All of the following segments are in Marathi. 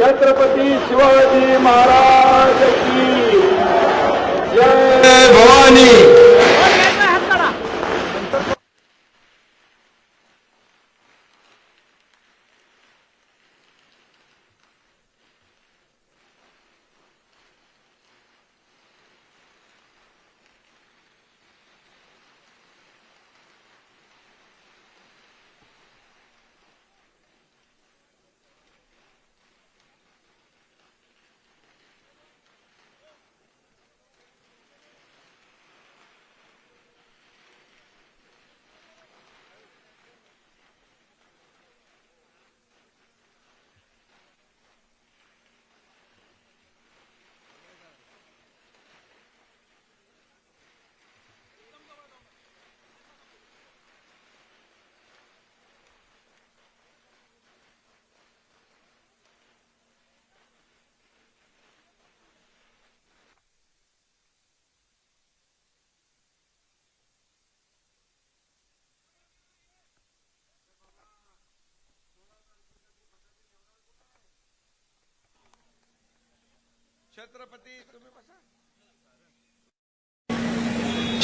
छत्रपती शिवाजी महाराज की जय भवानी।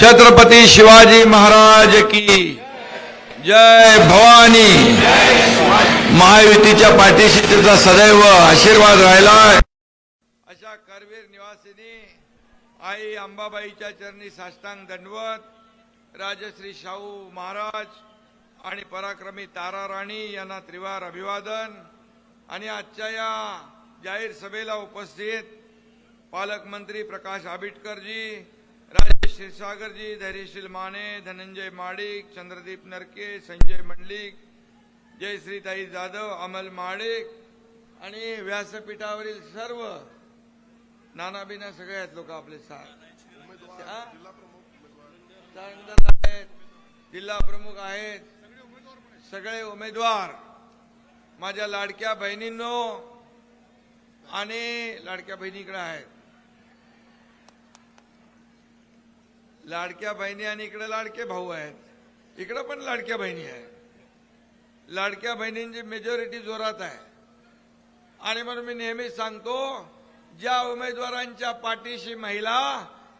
छत्रपती शिवाजी महाराज की जय भवानी। महायुतीच्या पाठीशी त्याचा सदैव आशीर्वाद राहिला। अशा करवीर निवासिनी आई अंबाबाईच्या चरणी साष्टांग दंडवत राजश्री शाहू महाराज आणि पराक्रमी तारा राणी यांना त्रिवार अभिवादन। आणि आजच्या या जाहीर सभेला उपस्थित पालकमंत्री प्रकाश आंबेडकरजी, राजेश क्षीरसागरजी, धैर्यशील माने, धनंजय माडिक, चंद्रदीप नरके, संजय मंडलिक, जयश्रीताई जाधव, अमल माडिक आणि व्यासपीठावरील सर्व नानाबिना सगळे आहेत लोक आपले आहेत, जिल्हा प्रमुख आहेत, सगळे उमेदवार, माझ्या लाडक्या बहिणींनो आणि लाडक्या बहिणीकडे आहेत, लाडक्या बहिणी आणि इकडे लाडके भाऊ आहेत, इकडे पण लाडक्या बहिणी आहेत। लाडक्या बहिणींची मेजॉरिटी जोरात आहे आणि म्हणून मी नेहमी सांगतो, ज्या उमेदवारांच्या पाठीशी महिला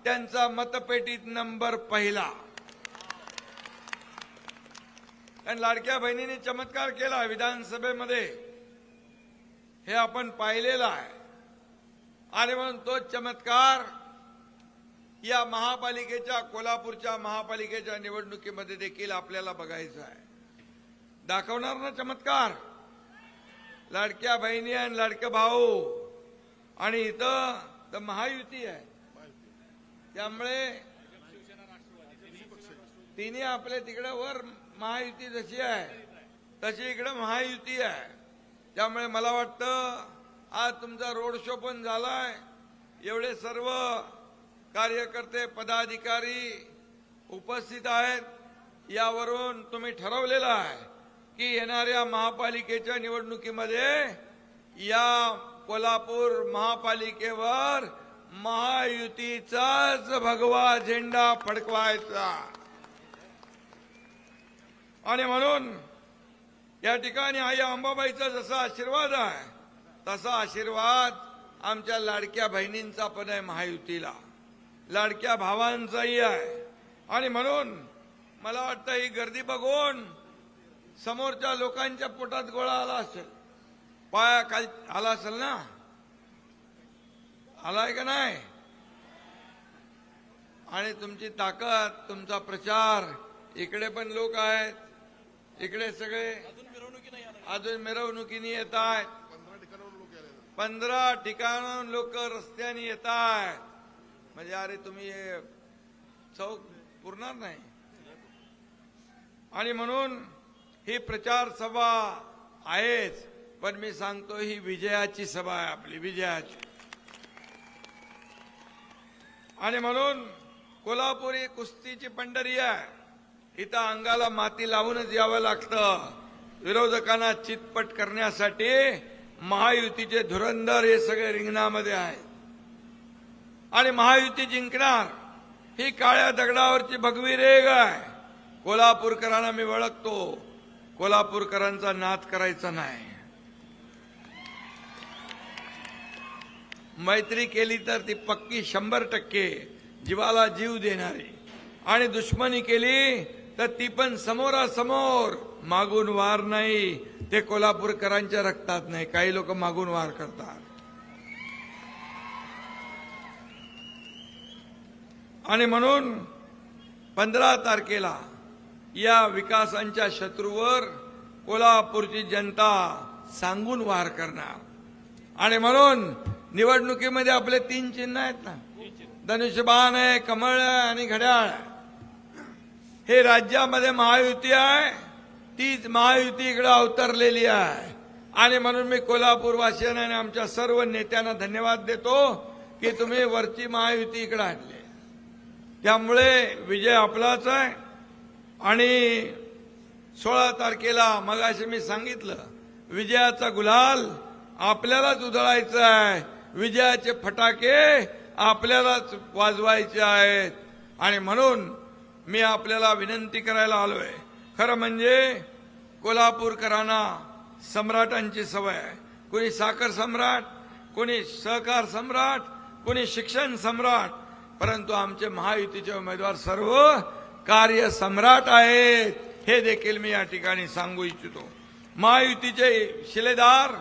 त्यांचा मतपेटीत नंबर पहिला। कारण लाडक्या बहिणींनी चमत्कार केला विधानसभेमध्ये, हे आपण पाहिलेलं आहे आणि म्हणून तो चमत्कार या महापालिकेच्या, कोल्हापूरच्या महापालिकेच्या निवडणुकीमध्ये देखील आपल्याला बघायचा आहे। दाखवणार ना चमत्कार, लाडक्या बहिणी आणि लाडके भाऊ, आणि इथं तर महायुती आहे, त्यामुळे तिन्ही आपले तिकडे वर महायुती जशी आहे तशी इकडे महायुती आहे। त्यामुळे मला वाटतं आज तुमचा रोड शो पण झालाय, एवढे सर्व कार्यकर्ते पदाधिकारी उपस्थित आहेत, यावरून तुम्ही ठरवलेलं आहे की येणाऱ्या महापालिकेच्या निवडणुकीमध्ये या कोल्हापूर महापालिकेवर महायुतीचाच भगवा झेंडा फडकवायचा। आणि म्हणून या ठिकाणी आई अंबाबाईचा जसा आशीर्वाद आहे तसा आशीर्वाद आमच्या लाडक्या बहिणींचा पण आहे, महायुतीला लाडक्या भावांचाही आहे। आणि म्हणून मला वाटतं ही गर्दी बघून समोरच्या लोकांच्या पोटात गोळा आला असेल, पायाखाली आला असेल ना, आलाय का नाही? आणि तुमची ताकद, तुमचा प्रचार, इकडे पण लोक आहेत, इकडे सगळे अजून मिरवणुकीने येत आहेत, 15 ठिकाणाहून लोक रस्त्याने येत आहेत, म्हणजे अरे तुम्ही हे चौक पुरणार नाही। आणि म्हणून ही प्रचार सभा आहेच, पण मी सांगतो ही विजयाची सभा आहे, आपली विजयाची। आणि म्हणून कोल्हापूर ही कुस्तीची पंढरी आहे, इथं अंगाला माती लावूनच यावं लागतं। विरोधकांना चितपट करण्यासाठी महायुतीचे धुरंधर हे सगळे रिंगणामध्ये आहेत आणि महायुती जिंकणार, ही काळ्या दगडावरची भगवी रेघ आहे। कोल्हापूरकरांना मी ओळखतो, कोल्हापूरकरांचा नाद करायचा नाही। मैत्री केली तर ती पक्की 100% जीवाला जीव देणारी, आणि दुश्मनी केली तर ती पण समोरासमोर, मागून वार नाही. ते कोल्हापूरकरांच्या रक्तात नाही. काही लोक मागून वार करतात. आणि म्हणून 15 तारखेला या विकासांच्या शत्रूवर कोल्हापूरची जनता सांगून वार करणार. आणि म्हणून निवडणुकीमध्ये आपले 3 चिन्ह आहेत ना, धनुष्यबाण आहे, कमळ आहे आणि घड्याळ आहे. हे राज्यामध्ये महायुती आहे, तीच महायुती इकडे अवतरलेली आहे. आणि म्हणून मी कोल्हापूर वासियांना आणि आमच्या सर्व नेत्यांना धन्यवाद देतो की तुम्ही वरची महायुती इकडे आणली. त्यामुळे विजय आपलाच आहे. आणि 16 तारखेला मगाशी मी सांगितलं, विजयाचा गुलाल आपल्यालाच उधळायचा आहे. विजयाचे फटाके आपल्यालाच वाजवायचे आहेत. आणि म्हणून मी आपल्याला विनंती करायला आलोय. खरं म्हणजे कोल्हापूरकरांना सम्राटांची सवय आहे. कोणी साखर सम्राट, कोणी सहकार सम्राट, कोणी शिक्षण सम्राट, परंतु आमचे महायुतीचे उमेदवार सर्व कार्य सम्राट आहेत. हे देखील मी या ठिकाणी सांगू इच्छितो. महायुतीचे शिलेदार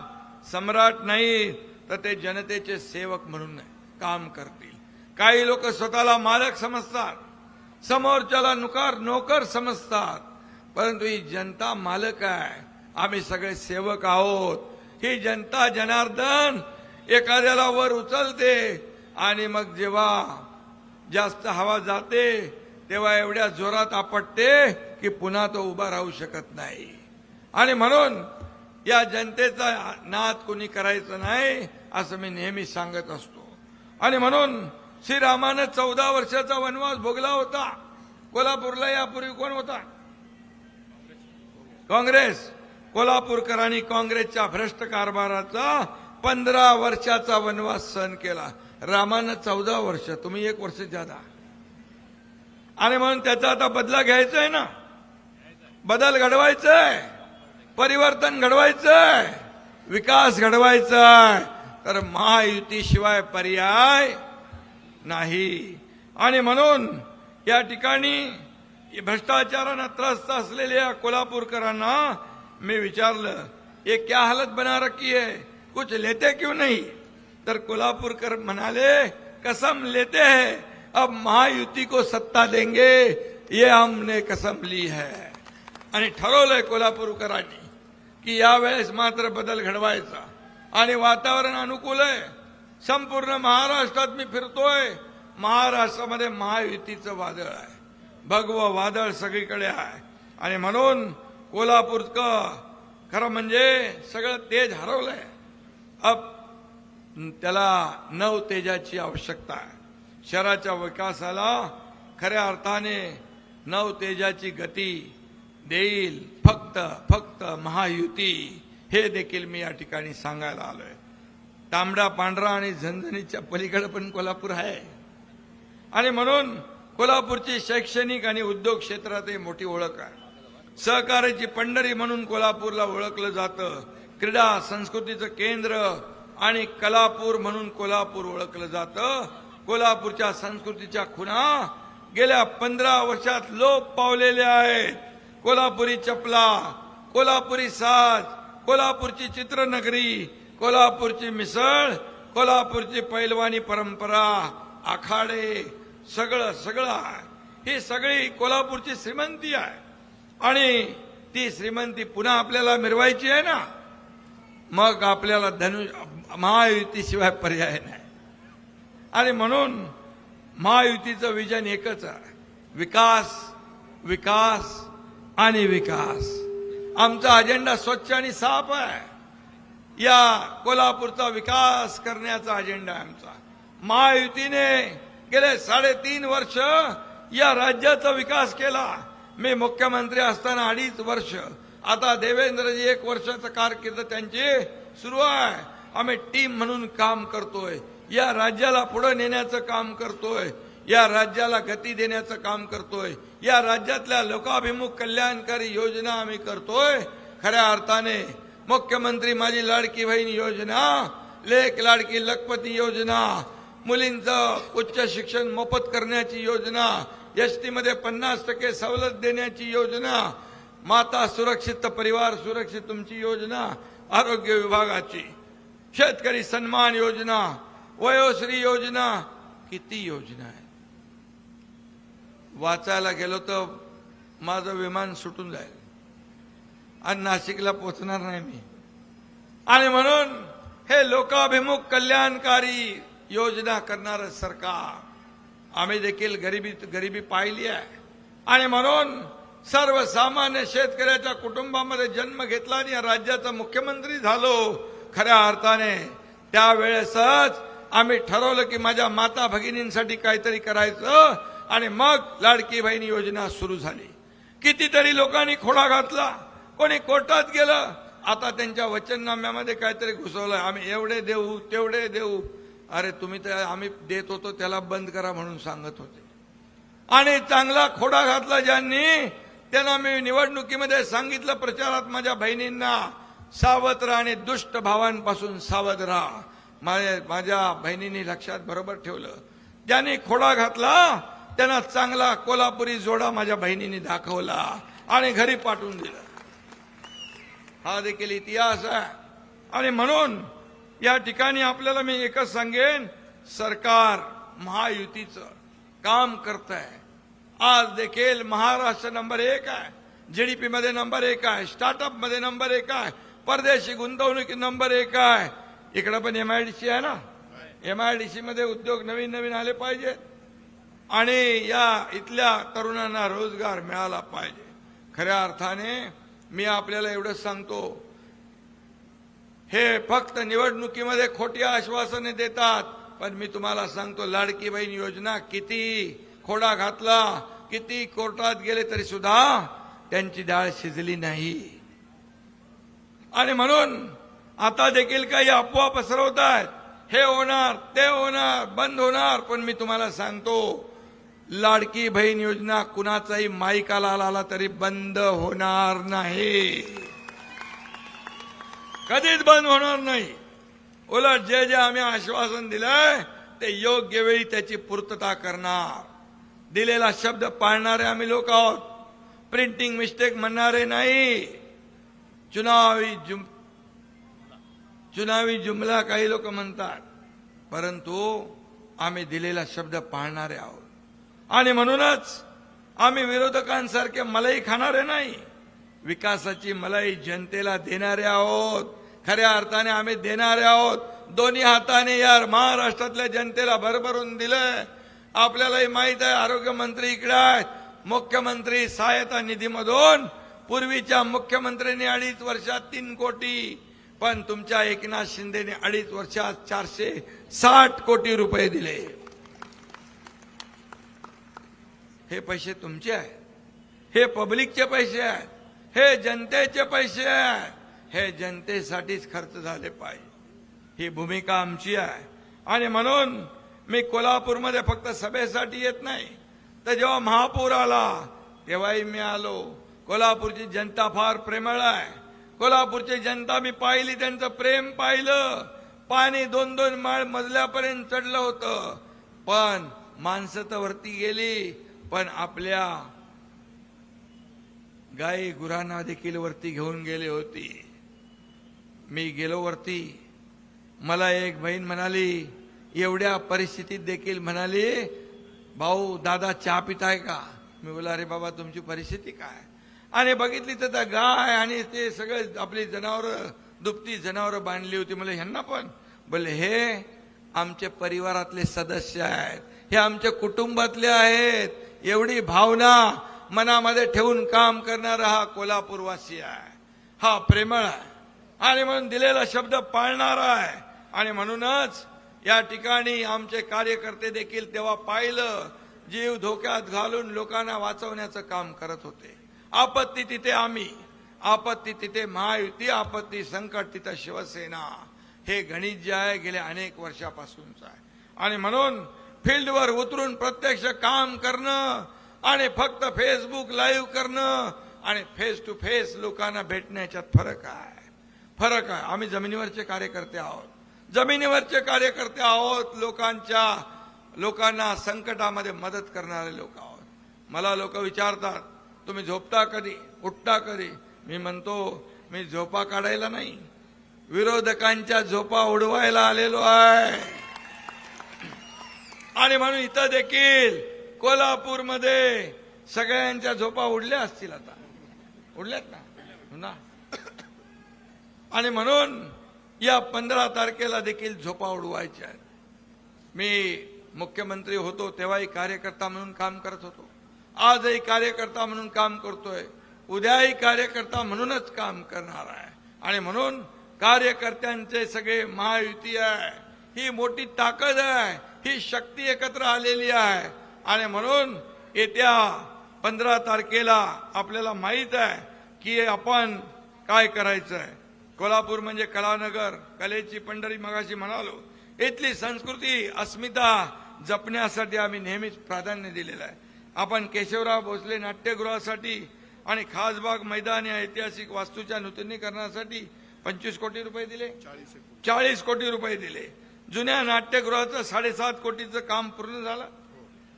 सम्राट नाही, तर ते जनतेचे सेवक म्हणून काम करतील. काही लोक स्वतःला मालक समजतात, समोरच्याला नोकर समजतात, परंतु ही जनता मालक आहे. आम्ही सगळे सेवक आहोत. ही जनता जनार्दन एखाद्याला वर उचलते आणि मग जेव्हा जास्त हवा जाते तेव्हा एवढ्या जोरात आपटते की पुन्हा तो उभा राहू शकत नाही. आणि म्हणून या जनतेचा नाद कोणी करायचं नाही, असं मी नेहमी सांगत असतो. आणि म्हणून श्रीरामानं 14 वर्षाचा वनवास भोगला होता. कोल्हापूरला यापूर्वी कोण होता? काँग्रेस. कोल्हापूरकरांनी काँग्रेसच्या भ्रष्ट कारभाराचा 15 वर्षाचा वनवास सहन केला. रामानं 14 वर्ष, तुम्ही 1 वर्ष जादा. आणि म्हणून त्याचा आता बदला घ्यायचा आहे ना, बदल घडवायचाय, परिवर्तन घडवायचंय, विकास घडवायचाय, तर महायुतीशिवाय पर्याय नाही. आणि म्हणून या ठिकाणी भ्रष्टाचारानं त्रस्त असलेल्या कोल्हापूरकरांना मी विचारलं, ये क्या हालत बना रखी है, कुछ लेते क्यों नहीं? तर कोल्हापूरकर म्हणाले, कसम लेते हैं, अब महायुती को सत्ता देंगे, ये हमने कसम ली है. आणि ठरवलंय कोल्हापूरकरांनी की यावेळेस मात्र बदल घडवायचा. आणि वातावरण अनुकूल आहे. संपूर्ण महाराष्ट्रात मी फिरतोय. महाराष्ट्रामध्ये महायुतीचं वादळ आहे, भगवं वादळ सगळीकडे आहे. आणि म्हणून कोल्हापूरचं खरं म्हणजे सगळं तेज हरवलंय. अब त्याला नव तेजाची आवश्यकता आहे. शहराच्या विकासाला खऱ्या अर्थाने नव तेजाची गती देईल फक्त महायुती. हे देखील मी या ठिकाणी सांगायला आलोय. तांबडा पांढरा आणि झणझणीच्या पलीकडे पण कोल्हापूर आहे. आणि म्हणून कोल्हापूरची शैक्षणिक आणि उद्योग क्षेत्रातही मोठी ओळख आहे. सहकार्याची पंढरी म्हणून कोल्हापूरला ओळखलं जातं. क्रीडा संस्कृतीचं केंद्र आणि कलापूर म्हणून कोल्हापूर ओळखलं जातं. कोल्हापूरच्या संस्कृतीच्या खुणा गेल्या 15 वर्षात लोप पावलेल्या आहेत. कोल्हापुरी चपला, कोल्हापुरी साज, कोल्हापूरची चित्रनगरी, कोल्हापूरची मिसळ, कोल्हापूरची पैलवानी परंपरा, आखाडे, सगळं आहे. ही सगळी कोल्हापूरची श्रीमंती आहे. आणि ती श्रीमंती पुन्हा आपल्याला मिरवायची आहे ना, मग आपल्याला महायुतीशिवाय पर्याय नाही. आणि म्हणून महायुतीचं विजन एकच आहे, विकास, विकास आणि विकास. आमचा अजेंडा स्वच्छ आणि साफ आहे. या कोल्हापूरचा विकास करण्याचा अजेंडा आहे आमचा. महायुतीने गेले 3.5 वर्ष या राज्याचा विकास केला. मी मुख्यमंत्री असताना 2.5 वर्ष, आता देवेंद्रजी 1 वर्षाचं कारकीर्द त्यांची सुरू आहे. आम्ही टीम म्हणून काम करतोय. या राज्याला पुढे नेण्याचं काम करतोय. या राज्याला गती देण्याचं काम करतोय. या राज्यातल्या लोकाभिमुख कल्याणकारी योजना आम्ही करतोय. खऱ्या अर्थाने मुख्यमंत्री माझी लाडकी बहीण योजना लेक लाडकी लखपती योजना, मुलींचं उच्च शिक्षण मोफत करण्याची योजना, एसटी मध्ये 50% सवलत देण्याची योजना, माता सुरक्षित तर परिवार सुरक्षित तुमची योजना, आरोग्य विभागाची, शेतकरी सन्मान योजना, वयोश्री योजना, किती योजना आहे. वाचायला गेलो तर माझं विमान सुटून जाईल आणि नाशिकला पोहोचणार नाही मी. आणि म्हणून हे लोकाभिमुख कल्याणकारी योजना करणारं सरकार. आम्ही देखील गरिबी पाहिली आहे आणि म्हणून सर्वसामान्य शेतकऱ्याच्या कुटुंबामध्ये जन्म घेतला आणि या राज्याचा मुख्यमंत्री झालो. खऱ्या अर्थाने त्यावेळेसच आम्ही ठरवलं की माझ्या माता भगिनींसाठी काहीतरी करायचं आणि मग लाडकी बहीण योजना सुरू झाली. कितीतरी लोकांनी खोडा घातला, कोणी कोर्टात गेलं. आता त्यांच्या वचननाम्यामध्ये काहीतरी घुसवलं, आम्ही एवढे देऊ तेवढे देऊ. अरे तुम्ही तर आम्ही देत होतो त्याला बंद करा म्हणून सांगत होते. आणि चांगला खोडा घातला ज्यांनी त्यांना मी निवडणुकीमध्ये सांगितलं प्रचारात माझ्या बहिणींना सावध राहा आणि दुष्ट भावांपासून सावध राहा. माझ्या बहिणींनी लक्षात बरोबर ठेवलं. ज्यांनी खोडा घातला त्यांना चांगला कोल्हापुरी जोडा माझ्या बहिणींनी दाखवला आणि घरी पाठवून दिलं. हा देखील इतिहास आहे. आणि म्हणून या ठिकाणी आपल्याला मी एकच सांगेन, सरकार महायुतीचं काम करत आहे. आज देखील महाराष्ट्र नंबर 1 आहे, जीडीपी मध्ये नंबर 1 आहे, स्टार्टअप मध्ये नंबर 1 आहे, परदेशी गुंतवणुकी नंबर 1 आहे. इकडे पण MIDC आहे ना, MIDC मध्ये उद्योग नवीन नवीन आले पाहिजे आणि या इथल्या तरुणांना रोजगार मिळाला पाहिजे. खऱ्या अर्थाने मी आपल्याला एवढंच सांगतो, हे फक्त निवडणुकीमध्ये खोटी आश्वासने देतात. पण मी तुम्हाला सांगतो लाडकी बहीण योजना किती खोडा घातला, किती कोर्टात गेले तरी सुद्धा त्यांची डाळ शिजली नाही. आणि म्हणून आता देखील काही अफवा पसरवतात, हे होणार ते होणार बंद होणार. पण मी तुम्हाला सांगतो लाडकी बहीण योजना कुणाचाही माईकाला आला तरी बंद होणार नाही, कधीच बंद होणार नाही. उलट जे जे आम्ही आश्वासन दिलंय ते योग्य वेळी त्याची पूर्तता करणार. दिलेला शब्द पाळणारे आम्ही लोक आहोत. प्रिंटिंग मिस्टेक म्हणणारे नाही. चुनावी जुमला काही लोक म्हणतात, परंतु आम्ही दिलेला शब्द पाळणारे आहोत. आणि म्हणूनच आम्ही विरोधकांसारखे मलाई खाणारे नाही, विकासाची मलाई जनतेला देणारे आहोत. खऱ्या अर्थाने आम्ही देणारे आहोत. दोन्ही हाताने यार महाराष्ट्रातल्या जनतेला भरभरून दिलंय. आपल्यालाही माहित आहे आरोग्यमंत्री इकडे आहेत. मुख्यमंत्री सहायता निधीमधून पूर्वीच्या मुख्यमंत्र्यांनी 2.5 वर्षात 3 कोटी, पण तुमच्या एकनाथ शिंदेने 2.5 वर्षात 460 कोटी रुपये दिले. हे पैसे तुमचे आहेत, हे पब्लिकचे पैसे आहेत, हे जनतेचे पैसे आहेत. हे जनतेसाठीच खर्च झाले पाहिजे, ही भूमिका आमची आहे. आणि म्हणून मी कोल्हापूरमध्ये फक्त सभेसाठी येत नाही, तर जेव्हा महापूर आला तेव्हाही मी आलो. कोल्हापूरची जनता फार प्रेमळ आहे. कोल्हापूरची जनता मी पाहिली, त्यांचं प्रेम पाहिलं. पाणी 2-2 मजल्यापर्यंत चढलं होतं, पण माणसं तर वरती गेली, पण आपल्या गाई गुरांना देखील वरती घेऊन गेले होती. मी गेलो वरती, मला एक बहीण म्हणाली, एवढ्या परिस्थितीत देखील म्हणाली, भाऊ दादा चहा पिताय का? मी बोला अरे बाबा तुमची परिस्थिती काय? आणि बघितली तर त्या गाय आणि ते सगळे आपली जनावरं, दुभती जनावरं बांधली होती. मला ह्यांना पण बोलले हे आमचे परिवारातले सदस्य आहेत, हे आमच्या कुटुंबातले आहेत. एवढी भावना मनामध्ये ठेवून काम करणारा हा कोल्हापूरवासी आहे, हा प्रेमळ आहे आणि म्हणून दिलेला शब्द पाळणारा आहे. आणि म्हणूनच या ठिकाणी आमचे कार्यकर्ते देखील तेव्हा पाहिलं, जीव धोक्यात घालून लोकांना वाचवण्याचं काम करत होते. आपत्ती तिथे आम्ही, आपत्ती तिथे महायुती, आपत्ती संकट तिथे शिवसेना. हे गणित जे आहे गेल्या अनेक वर्षापासूनच आहे. आणि म्हणून फील्डवर उतरून प्रत्यक्ष काम करणं आणि फक्त फेसबुक लाईव्ह करणं आणि फेस टू फेस लोकांना भेटण्याच्यात फरक आहे, फरक आहे. आम्ही जमिनीवरचे कार्यकर्ते आहोत. जमिनीवरचे कार्यकर्ते आहोत, लोकांना संकटामध्ये मदत करणारे लोक आहोत. मला लोक विचारतात तुम्ही झोपता कधी, उठता कधी? मी म्हणतो मी झोपा काढायला नाही, विरोधकांच्या झोपा उडवायला आलेलो आहे. आणि म्हणून इथं देखील कोल्हापूरमध्ये सगळ्यांच्या झोपा उडल्या असतील, आता उडल्यात ना. आणि म्हणून या 15 तारखेला देखील झोपा उडवायच्या आहेत. मी मुख्यमंत्री होतो तेव्हाही कार्यकर्ता म्हणून काम करत होतो, आजही कार्यकर्ता म्हणून काम करतोय, उद्याही कार्यकर्ता म्हणूनच काम करणार आहे. आणि म्हणून कार्यकर्त्यांचे सगळे महायुती आहे, ही मोठी ताकद आहे, ही शक्ती एकत्र आलेली आहे. आणि म्हणून येत्या 15 तारखेला आपल्याला माहित आहे की आपण काय करायचं आहे. कोल्हापूर म्हणजे कलानगर, कलेची पंढरी मगाशी म्हणालो. इथली संस्कृती अस्मिता जपण्यासाठी आम्ही नेहमीच प्राधान्य दिलेलं आहे. आपण केशवराव भोसले नाट्यगृहासाठी आणि खासबाग मैदान या ऐतिहासिक वास्तूच्या नूतनीकरणासाठी 25 कोटी रुपये दिले, 40 कोटी रुपये दिले. जुन्या नाट्यगृहाचं 7.5 कोटीचं काम पूर्ण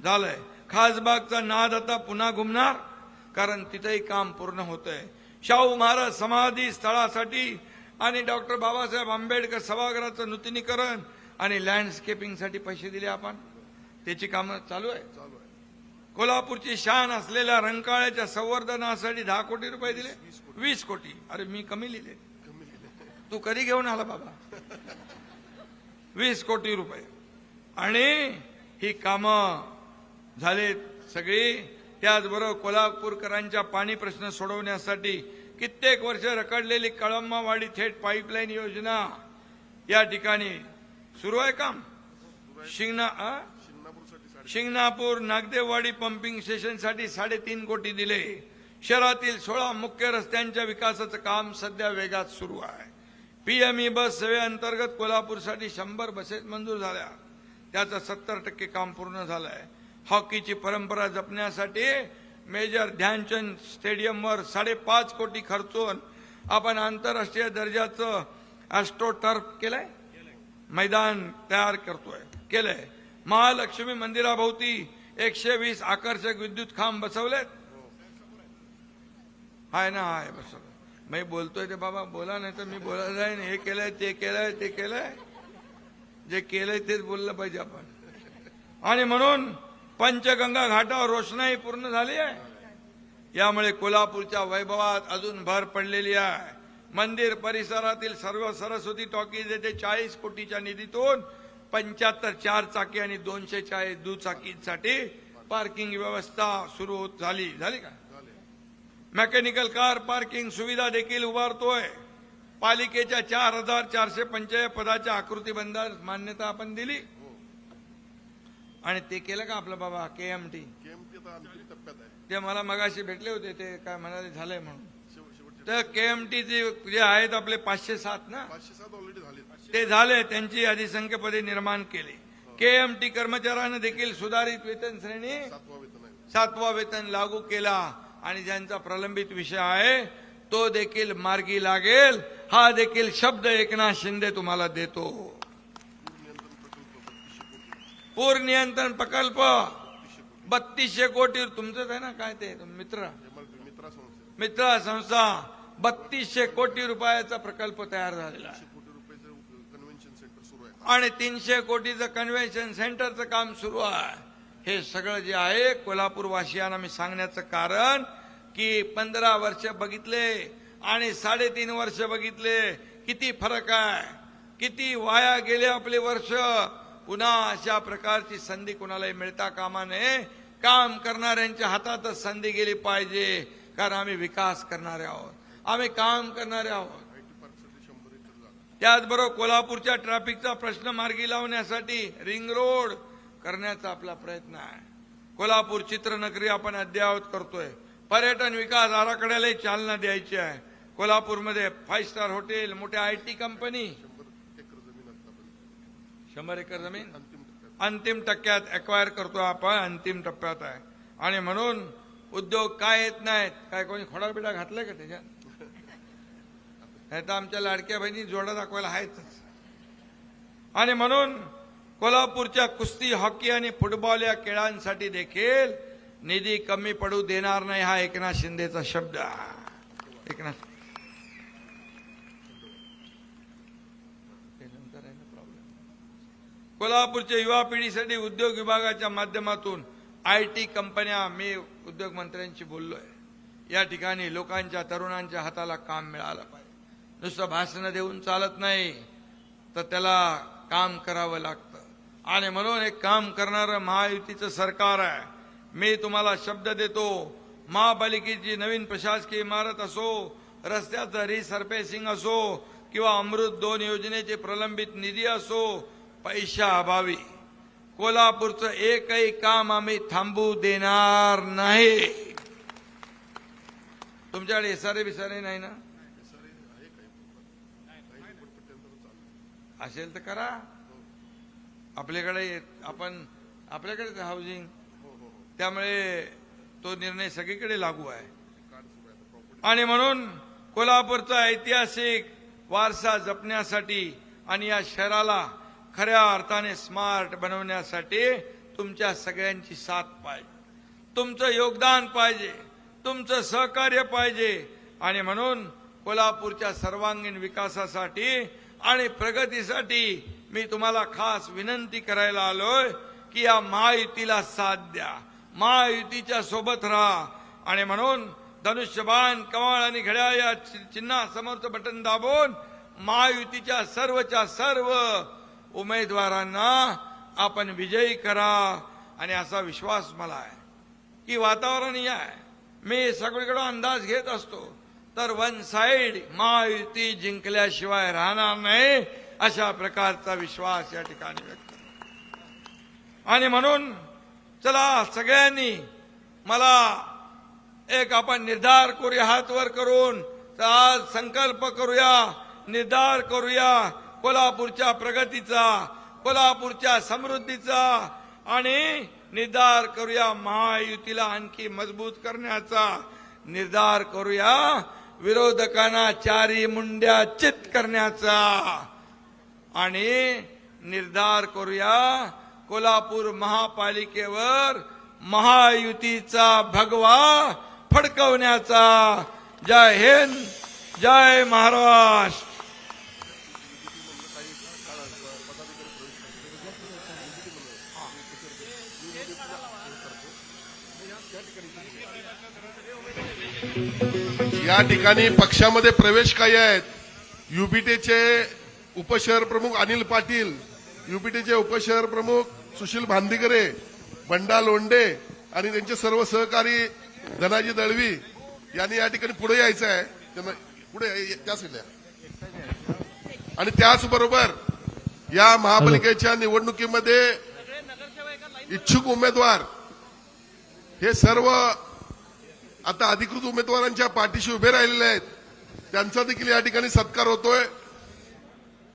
झालंय. खासबागचा नाद आता पुन्हा घुमणार, कारण तिथेही काम पूर्ण होतंय. शाहू महाराज समाधी स्थळासाठी आणि डॉक्टर बाबासाहेब आंबेडकर सभागृहाचं नूतनीकरण आणि लँडस्केपिंगसाठी पैसे दिले आपण, त्याची कामं चालू आहे. कोल्हापूरची शान असलेल्या रंकाळ्याच्या संवर्धनासाठी 10 कोटी रुपये दिले, 20 कोटी. अरे मी कमी लिहिले, तू कधी घेऊन आला बाबा? 20 कोटी रुपये. आणि ही कामं झालेत सगळी. त्याचबरोबर कोल्हापूरकरांच्या पाणी प्रश्न सोडवण्यासाठी कित्येक वर्ष रखडलेली कळंबावाडी थेट पाईपलाईन योजना या ठिकाणी सुरू आहे काम. शिंगणापूर नागदेववाडी पंपिंग स्टेशनसाठी 3.5 कोटी दिले. शहरातील 16 मुख्य रस्त्यांच्या विकासाचं काम सध्या वेगात सुरू आहे. पीएमई बस सेवेअंतर्गत कोल्हापूरसाठी 100 बसेस मंजूर झाल्या, त्याचं 70% काम पूर्ण झालंय. हॉकीची परंपरा जपण्यासाठी मेजर ध्यानचंद स्टेडियमवर 5.5 कोटी खर्चून आपण आंतरराष्ट्रीय दर्जाचं ॲस्ट्रो टर्फ केलंय, मैदान तयार केलंय. महालक्ष्मी मंदिराभोवती 120 आकर्षक विद्युत खांब बसवलेत. हाय ना, हाय बसवलं. मी बोलतोय ते बाबा बोला, नाही तर मी बोलायला जाईन. हे केलंय, ते केलंय, ते केलंय. जे केलंय तेच बोललं पाहिजे आपण. आणि म्हणून पंचगंगा घाटावर रोषणाई पूर्ण झाली आहे. यामुळे कोल्हापूरच्या वैभवात अजून भर पडलेली आहे. मंदिर परिसरातील सर्व सरस्वती टॉकीज येथे 40 कोटीच्या निधीतून 75 4 चाकी आणि 240 दुचाकींसाठी पार्किंग व्यवस्था सुरू झाली का? मेकॅनिकल कार पार्किंग सुविधा देखील उभारतोय. पालिकेच्या 4445 पदाच्या आकृतीबंधास मान्यता आपण दिली. आणि ते केलं का आपलं बाबा केएमटी? ते मला मगाशी भेटले होते, ते काय म्हणाले झालंय म्हणून. तर केएमटीचे जे आहेत आपले 507 ना, 507 ऑलरेडी झाले. ते झाले. त्यांची अधिसंख्य पदे निर्माण केली. केएमटी कर्मचाऱ्यांना देखील सुधारित वेतन श्रेणी 7वा वेतन लागू केला. आणि ज्यांचा प्रलंबित विषय आहे तो देखील मार्गी लागेल. हा देखील शब्द एकनाथ शिंदे तुम्हाला देतो. पूर नियंत्रण प्रकल्प 3200 कोटी तुमचंच आहे ना, काय ते मित्रा संस्था 3200 कोटी रुपयाचा प्रकल्प तयार झालेला आहे. आणि 300 कोटीचं कन्व्हेन्शन सेंटरचं काम सुरू आहे. हे सगळं जे आहे कोल्हापूर वासियांना मी सांगण्याचं कारण की 15 वर्ष बघितले आणि 3.5 वर्ष बघितले, किती फरक आहे, किती वाया गेले आपले वर्ष. पुन्हा अशा प्रकारची संधी कुणालाही मिळता कामा नये. काम करणाऱ्यांच्या हातातच संधी गेली पाहिजे, कारण आम्ही विकास करणारे आहोत, आम्ही काम करणारे आहोत. त्याचबरोबर कोल्हापूरच्या ट्रॅफिकचा प्रश्न मार्गी लावण्यासाठी रिंग रोड करण्याचा आपला प्रयत्न आहे. कोल्हापूर चित्रनगरी आपण अद्ययावत करतोय. पर्यटन विकास आराखड्यालाही चालना द्यायची आहे. कोल्हापूरमध्ये 5 स्टार हॉटेल, मोठ्या आयटी कंपनी, 100 एकर जमीन अंतिम टप्प्यात एक्वायर करतो आपण, अंतिम टप्प्यात आहे. आणि म्हणून उद्योग काय येत नाहीत, काय कोणी खोडाबिडा घातलाय का त्याच्यात? नाही तर आमच्या लाडक्या बहिणी जोडा दाखवायला आहेतच. आणि म्हणून कोल्हापूरच्या कुस्ती, हॉकी आणि फुटबॉल या खेळांसाठी देखील निधी कमी पडू देणार नाही, हा एकनाथ शिंदेचा शब्द आहे. एकनाथ कोल्हापूरच्या युवा पिढीसाठी उद्योग विभागाच्या माध्यमातून IT कंपन्या, मी उद्योग मंत्र्यांशी बोललोय, या ठिकाणी लोकांच्या, तरुणांच्या हाताला काम मिळालं पाहिजे. नुसतं भाषण देऊन चालत नाही, तर त्याला काम करावं लागतं. आणि म्हणून एक काम करणारं महायुतीचं सरकार आहे. मी तुम्हाला शब्द देतो, महापालिकेची नवीन प्रशासकीय इमारत असो, रस्त्याचं रिसर्फेसिंग असो किंवा अमृत 2 योजनेचे प्रलंबित निधी असो, पैशाअभावी कोल्हापूरचं एकही काम आम्ही थांबू देणार नाही. तुमच्याकडे SRA बिसारे नाही ना? असेल तर करा. आपल्याकडे हाऊसिंग, त्यामुळे तो निर्णय सगळीकडे लागू आहे. आणि म्हणून कोल्हापूरचा ऐतिहासिक वारसा जपण्यासाठी आणि या शहराला खऱ्या अर्थाने स्मार्ट बनवण्यासाठी तुमच्या सगळ्यांची साथ पाहिजे, तुमचं योगदान पाहिजे, तुमचं सहकार्य पाहिजे. आणि म्हणून कोल्हापूरच्या सर्वांगीण विकासासाठी आणि प्रगतीसाठी मी तुम्हाला खास विनंती करायला आलोय की या महायुतीला साथ द्या, महायुतीच्या सोबत राहा. आणि म्हणून धनुष्यबाण, कमळ आणि घड्याळ या चिन्हासमोरचं बटन दाबून महायुतीच्या सर्व उमेदवारांना आपण विजयी करा. आणि असा विश्वास मला आहे की वातावरण हे आहे. मी सगळीकडे अंदाज घेत असतो, तर वन साइड महायुती जिंकल्याशिवाय राहणार नाही, अशा प्रकारचा विश्वास या ठिकाणी व्यक्त करतो. आणि म्हणून चला सगळ्यांनी मला एक आपण निर्धार करूया, हात वर करून आज संकल्प करूया, निर्धार करूया कोल्हापूरच्या प्रगतीचा, कोल्हापूरच्या समृद्धीचा, आणि निर्धार करूया महायुतीला आणखी मजबूत करण्याचा. निर्धार करूया विरोधकांना चारी मुंड्या चित करण्याचा. आणि निर्धार करूया कोल्हापूर महापालिकेवर महायुतीचा भगवा फडकवण्याचा. जय हिंद, जय महाराष्ट्र. या ठिकाणी पक्षामध्ये प्रवेश काही आहेत. युबीटेचे उपशहर प्रमुख अनिल पाटील, युबीटेचे उपशहर प्रमुख सुशील भांदीकरे, बंडा लोंढे आणि त्यांचे सर्व सहकारी धनाजी दळवी यांनी या ठिकाणी पुढे यायचं आहे. त्यांना पुढे त्या साईडला. आणि त्याचबरोबर या महापालिकेच्या निवडणुकीमध्ये इच्छुक उमेदवार हे सर्व आता अधिकृत उमेदवारांच्या पाठीशी उभे राहिलेले आहेत. त्यांचा देखील या ठिकाणी सत्कार होतोय.